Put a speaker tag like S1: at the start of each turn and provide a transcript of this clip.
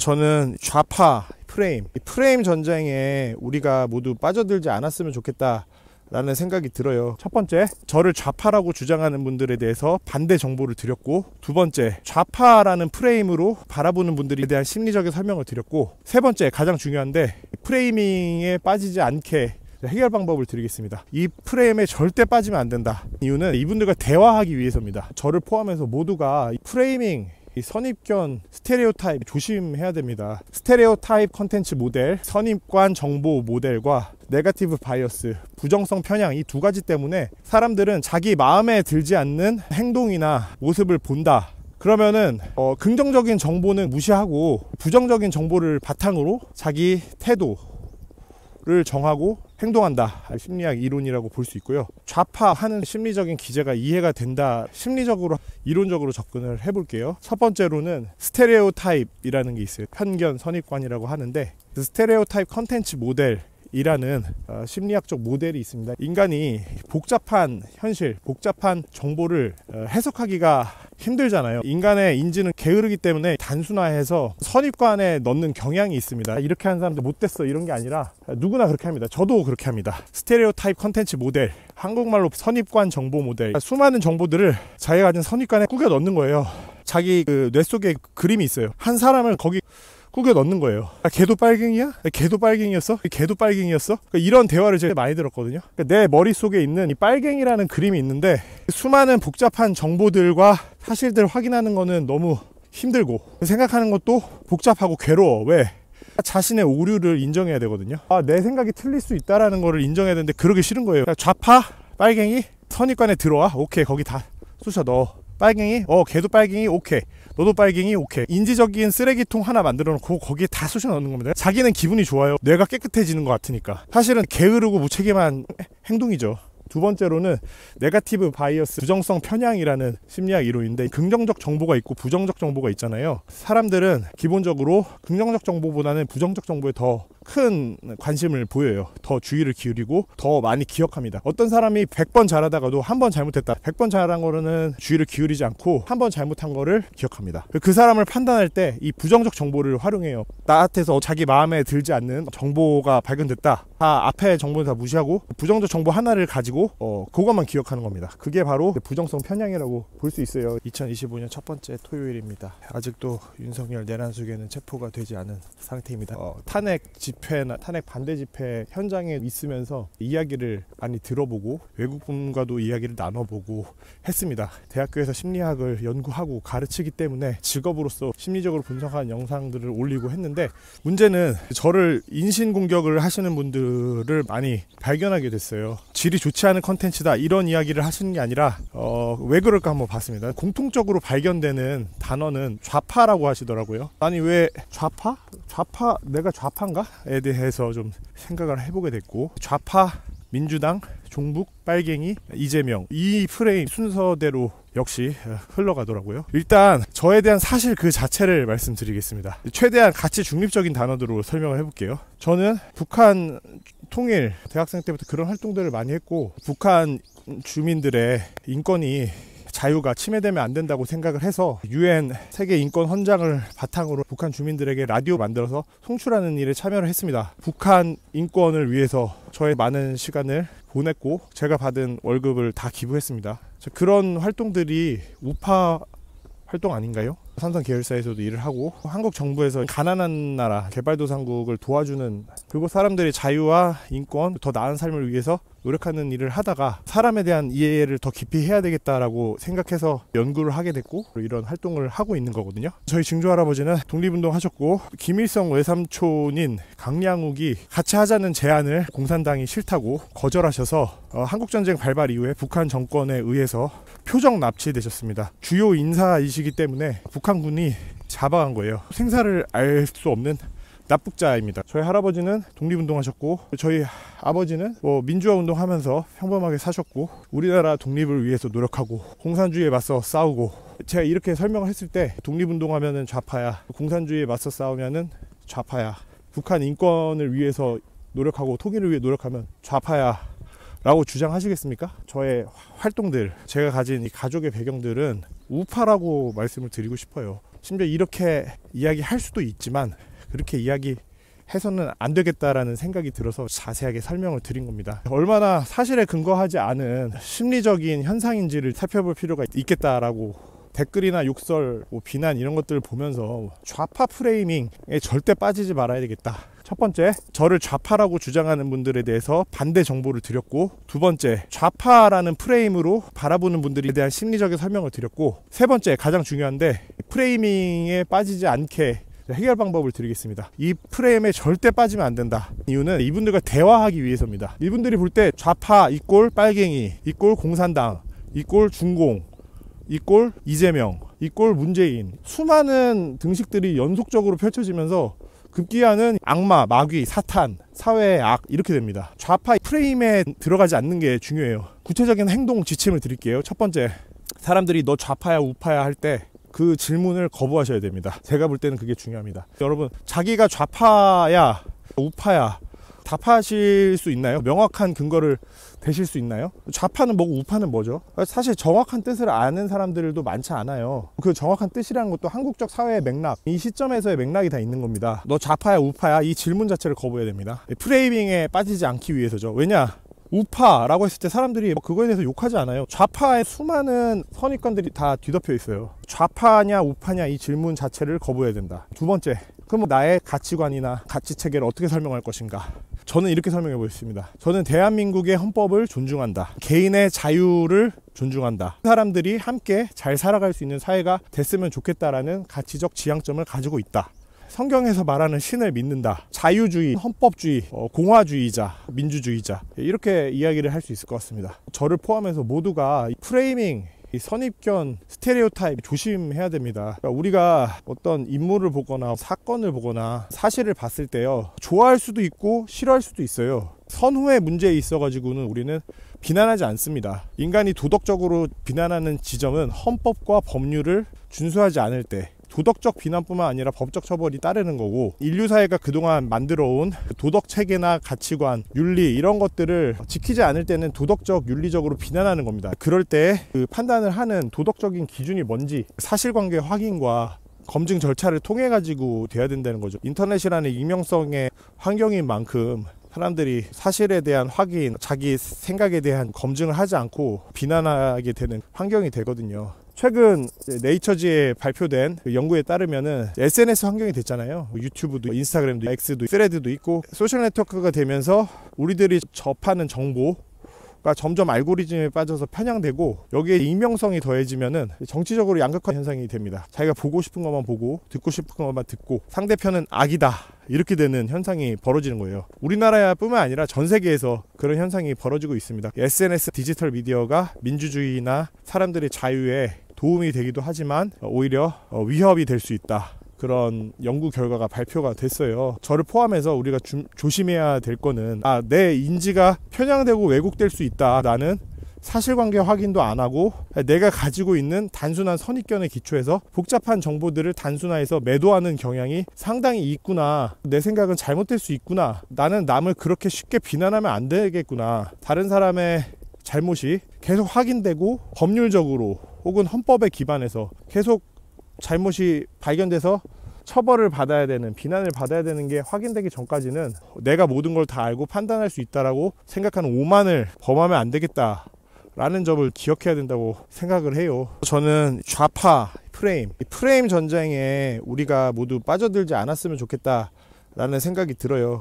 S1: 저는 좌파 프레임 전쟁에 우리가 모두 빠져들지 않았으면 좋겠다 라는 생각이 들어요. 첫 번째, 저를 좌파라고 주장하는 분들에 대해서 반대 정보를 드렸고, 두 번째, 좌파라는 프레임으로 바라보는 분들에 대한 심리적인 설명을 드렸고, 세 번째, 가장 중요한데 프레이밍에 빠지지 않게 해결 방법을 드리겠습니다. 이 프레임에 절대 빠지면 안 된다. 이유는 이분들과 대화하기 위해서입니다. 저를 포함해서 모두가 프레이밍, 이 선입견, 스테레오타입 조심해야 됩니다. 스테레오타입 컨텐츠 모델, 선입관 정보 모델과 네거티브 바이어스, 부정성 편향, 이 두 가지 때문에 사람들은 자기 마음에 들지 않는 행동이나 모습을 본다. 그러면은 긍정적인 정보는 무시하고 부정적인 정보를 바탕으로 자기 태도를 정하고 행동한다. 심리학 이론이라고 볼 수 있고요. 좌파하는 심리적인 기제가 이해가 된다. 심리적으로 이론적으로 접근을 해볼게요. 첫 번째로는 스테레오타입이라는 게 있어요. 편견, 선입관이라고 하는데, 그 스테레오타입 컨텐츠 모델 이라는 심리학적 모델이 있습니다. 인간이 복잡한 현실, 복잡한 정보를 해석하기가 힘들잖아요. 인간의 인지는 게으르기 때문에 단순화해서 선입관에 넣는 경향이 있습니다. 이렇게 하는 사람들 못됐어 이런 게 아니라 누구나 그렇게 합니다. 저도 그렇게 합니다. 스테레오타입 컨텐츠 모델, 한국말로 선입관 정보 모델, 수많은 정보들을 자기가 가진 선입관에 꾸겨 넣는 거예요. 자기 뇌 속에 그림이 있어요. 한 사람을 거기 꾸겨 넣는 거예요. 걔도 빨갱이야? 걔도 빨갱이였어? 걔도 빨갱이였어? 이런 대화를 제가 많이 들었거든요. 내 머릿속에 있는 이 빨갱이라는 그림이 있는데, 수많은 복잡한 정보들과 사실들을 확인하는 거는 너무 힘들고, 생각하는 것도 복잡하고 괴로워. 왜? 자신의 오류를 인정해야 되거든요. 내 생각이 틀릴 수 있다라는 거를 인정해야 되는데 그러기 싫은 거예요. 좌파, 빨갱이, 선입관에 들어와. 오케이, 거기 다 쑤셔 넣어. 빨갱이? 걔도 빨갱이? 오케이. 너도 빨갱이? 오케이. 인지적인 쓰레기통 하나 만들어 놓고 거기에 다 쑤셔 넣는 겁니다. 자기는 기분이 좋아요. 뇌가 깨끗해지는 것 같으니까. 사실은 게으르고 무책임한 행동이죠. 두 번째로는 네거티브 바이어스, 부정성 편향이라는 심리학 이론인데, 긍정적 정보가 있고 부정적 정보가 있잖아요. 사람들은 기본적으로 긍정적 정보보다는 부정적 정보에 더 큰 관심을 보여요. 더 주의를 기울이고 더 많이 기억합니다. 어떤 사람이 100번 잘하다가도 한 번 잘못했다, 100번 잘한 거는 주의를 기울이지 않고 한 번 잘못한 거를 기억합니다. 그 사람을 판단할 때 이 부정적 정보를 활용해요. 나한테서 자기 마음에 들지 않는 정보가 발견됐다, 앞에 정보는 다 무시하고 부정적 정보 하나를 가지고 그것만 기억하는 겁니다. 그게 바로 부정성 편향이라고 볼 수 있어요. 2025년 첫 번째 토요일입니다. 아직도 윤석열 내란수계는 체포가 되지 않은 상태입니다. 탄핵 집회나 탄핵 반대 집회 현장에 있으면서 이야기를 많이 들어보고 외국분과도 이야기를 나눠보고 했습니다. 대학교에서 심리학을 연구하고 가르치기 때문에 직업으로서 심리적으로 분석한 영상들을 올리고 했는데, 문제는 저를 인신공격을 하시는 분들을 많이 발견하게 됐어요. 질이 좋지 않은 컨텐츠다 이런 이야기를 하시는 게 아니라 왜 그럴까 한번 봤습니다. 공통적으로 발견되는 단어는 좌파라고 하시더라고요. 아니 왜 좌파? 내가 좌파인가? 에 대해서 좀 생각을 해보게 됐고, 좌파, 민주당, 종북, 빨갱이, 이재명, 이 프레임 순서대로 역시 흘러가더라고요. 일단 저에 대한 사실 그 자체를 말씀드리겠습니다. 최대한 가치 중립적인 단어들로 설명을 해볼게요. 저는 북한 통일, 대학생 때부터 그런 활동들을 많이 했고, 북한 주민들의 인권이, 자유가 침해되면 안 된다고 생각을 해서 UN 세계 인권 헌장을 바탕으로 북한 주민들에게 라디오 만들어서 송출하는 일에 참여를 했습니다. 북한 인권을 위해서 저의 많은 시간을 보냈고 제가 받은 월급을 다 기부했습니다. 그런 활동들이 우파 활동 아닌가요? 삼성 계열사에서도 일을 하고, 한국 정부에서 가난한 나라, 개발도상국을 도와주는, 그리고 사람들의 자유와 인권, 더 나은 삶을 위해서 노력하는 일을 하다가 사람에 대한 이해를 더 깊이 해야 되겠다라고 생각해서 연구를 하게 됐고, 이런 활동을 하고 있는 거거든요. 저희 증조할아버지는 독립운동 하셨고, 김일성 외삼촌인 강량욱이 같이 하자는 제안을 공산당이 싫다고 거절하셔서 한국전쟁 발발 이후에 북한 정권에 의해서 표적 납치되셨습니다. 주요 인사이시기 때문에 북한군이 잡아간 거예요. 생사를 알 수 없는 납북자입니다. 저희 할아버지는 독립운동 하셨고, 저희 아버지는 민주화 운동하면서 평범하게 사셨고, 우리나라 독립을 위해서 노력하고 공산주의에 맞서 싸우고, 제가 이렇게 설명을 했을 때 독립운동하면은 좌파야, 공산주의에 맞서 싸우면은 좌파야, 북한 인권을 위해서 노력하고 통일을 위해 노력하면 좌파야 라고 주장하시겠습니까? 저의 활동들, 제가 가진 이 가족의 배경들은 우파라고 말씀을 드리고 싶어요. 심지어 이렇게 이야기할 수도 있지만 그렇게 이야기해서는 안 되겠다라는 생각이 들어서 자세하게 설명을 드린 겁니다. 얼마나 사실에 근거하지 않은 심리적인 현상인지를 살펴볼 필요가 있겠다라고 댓글이나 욕설, 비난 이런 것들을 보면서 좌파 프레이밍에 절대 빠지지 말아야 되겠다. 첫 번째, 저를 좌파라고 주장하는 분들에 대해서 반대 정보를 드렸고, 두 번째, 좌파라는 프레임으로 바라보는 분들에 대한 심리적인 설명을 드렸고, 세 번째, 가장 중요한데 프레이밍에 빠지지 않게 해결 방법을 드리겠습니다. 이 프레임에 절대 빠지면 안 된다. 이유는 이분들과 대화하기 위해서입니다. 이분들이 볼 때 좌파 이꼴 빨갱이 이꼴 공산당 이꼴 중공 이꼴 이재명 이꼴 문재인, 수많은 등식들이 연속적으로 펼쳐지면서 급기야는 악마, 마귀, 사탄, 사회의 악 이렇게 됩니다. 좌파 프레임에 들어가지 않는 게 중요해요. 구체적인 행동 지침을 드릴게요. 첫 번째, 사람들이 너 좌파야 우파야 할 때 그 질문을 거부하셔야 됩니다. 제가 볼 때는 그게 중요합니다. 여러분, 자기가 좌파야 우파야 답하실 수 있나요? 명확한 근거를 대실 수 있나요? 좌파는 뭐고 우파는 뭐죠? 사실 정확한 뜻을 아는 사람들도 많지 않아요. 그 정확한 뜻이라는 것도 한국적 사회의 맥락, 이 시점에서의 맥락이 다 있는 겁니다. 너 좌파야 우파야 이 질문 자체를 거부해야 됩니다. 프레이밍에 빠지지 않기 위해서죠. 왜냐? 우파라고 했을 때 사람들이 그거에 대해서 욕하지 않아요. 좌파의 수많은 선입관들이 다 뒤덮여 있어요. 좌파냐 우파냐 이 질문 자체를 거부해야 된다. 두 번째, 그럼 나의 가치관이나 가치체계를 어떻게 설명할 것인가? 저는 이렇게 설명해 보겠습니다. 저는 대한민국의 헌법을 존중한다. 개인의 자유를 존중한다. 사람들이 함께 잘 살아갈 수 있는 사회가 됐으면 좋겠다라는 가치적 지향점을 가지고 있다. 성경에서 말하는 신을 믿는다. 자유주의, 헌법주의, 공화주의자, 민주주의자 이렇게 이야기를 할 수 있을 것 같습니다. 저를 포함해서 모두가 프레이밍, 선입견, 스테레오타입 조심해야 됩니다. 그러니까 우리가 어떤 인물을 보거나 사건을 보거나 사실을 봤을 때요, 좋아할 수도 있고 싫어할 수도 있어요. 선후의 문제에 있어 가지고는 우리는 비난하지 않습니다. 인간이 도덕적으로 비난하는 지점은 헌법과 법률을 준수하지 않을 때 도덕적 비난뿐만 아니라 법적 처벌이 따르는 거고, 인류사회가 그동안 만들어온 도덕 체계나 가치관, 윤리 이런 것들을 지키지 않을 때는 도덕적, 윤리적으로 비난하는 겁니다. 그럴 때 그 판단을 하는 도덕적인 기준이 뭔지 사실관계 확인과 검증 절차를 통해 가지고 돼야 된다는 거죠. 인터넷이라는 익명성의 환경인 만큼 사람들이 사실에 대한 확인, 자기 생각에 대한 검증을 하지 않고 비난하게 되는 환경이 되거든요. 최근 네이처지에 발표된 연구에 따르면은 SNS 환경이 됐잖아요. 유튜브도, 인스타그램도, X도, 스레드도 있고 소셜 네트워크가 되면서 우리들이 접하는 정보가 점점 알고리즘에 빠져서 편향되고, 여기에 익명성이 더해지면은 정치적으로 양극화 현상이 됩니다. 자기가 보고 싶은 것만 보고 듣고 싶은 것만 듣고 상대편은 악이다 이렇게 되는 현상이 벌어지는 거예요. 우리나라뿐만 아니라 전 세계에서 그런 현상이 벌어지고 있습니다. SNS, 디지털 미디어가 민주주의나 사람들의 자유에 도움이 되기도 하지만 오히려 위협이 될 수 있다. 그런 연구 결과가 발표가 됐어요. 저를 포함해서 우리가 조심해야 될 거는, 내 인지가 편향되고 왜곡될 수 있다. 나는 사실관계 확인도 안 하고 내가 가지고 있는 단순한 선입견에 기초해서 복잡한 정보들을 단순화해서 매도하는 경향이 상당히 있구나. 내 생각은 잘못될 수 있구나. 나는 남을 그렇게 쉽게 비난하면 안 되겠구나. 다른 사람의 잘못이 계속 확인되고 법률적으로 혹은 헌법에 기반해서 계속 잘못이 발견돼서 처벌을 받아야 되는, 비난을 받아야 되는 게 확인되기 전까지는 내가 모든 걸 다 알고 판단할 수 있다라고 생각하는 오만을 범하면 안 되겠다 라는 점을 기억해야 된다고 생각을 해요. 저는 좌파 프레임 전쟁에 우리가 모두 빠져들지 않았으면 좋겠다 라는 생각이 들어요.